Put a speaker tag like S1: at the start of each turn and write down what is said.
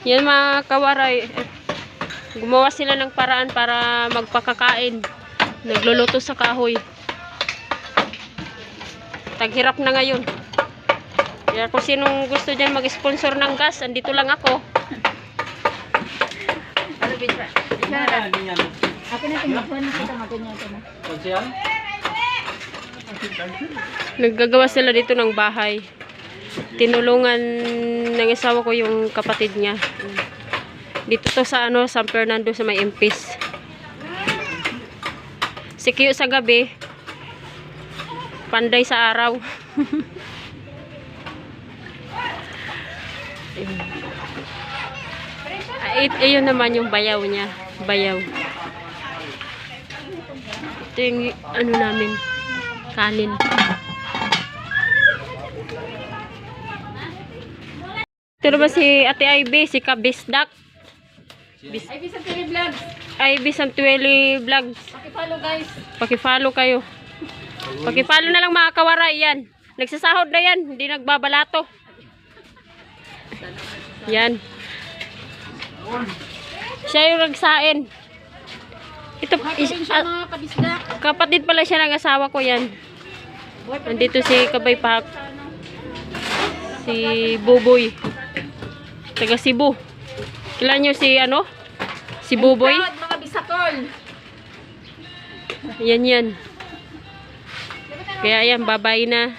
S1: Yan mga kawaray. Gumawa sila ng paraan para magpakakain. Nagluluto sa kahoy. Taghirap na ngayon. Kaya kung sinong gusto dyan mag-sponsor ng gas, andito lang ako. Naggagawa sila dito ng bahay. Tinulungan ng asawa ko yung kapatid niya. Dito to sa San Fernando sa may Impis. Sikyo sa gabi, panday sa araw. Ayun naman yung bayaw niya. Bayaw. Ito yung ano namin, kanin. Ito naman si Ate Ivy, si Kabisdak.
S2: Ivy Santueli Vlogs.
S1: Ivy Santueli Vlogs.
S2: Paki-follow guys.
S1: Paki-follow kayo. Paki-follow na lang mga kawaray yan. Nagsasahod na yan, hindi nagbabalato. Yan. Siya yung nagsain. Ito,
S2: Mga kabisdak.
S1: kapatid pala siya ng asawa ko yan. Nandito si Kabay Pak. Si Buboy. Taga Cebu. Kailan nyo si ano? Si Buboy?
S2: Proud mga bisakol.
S1: Yan yan. Kaya yan, babay na.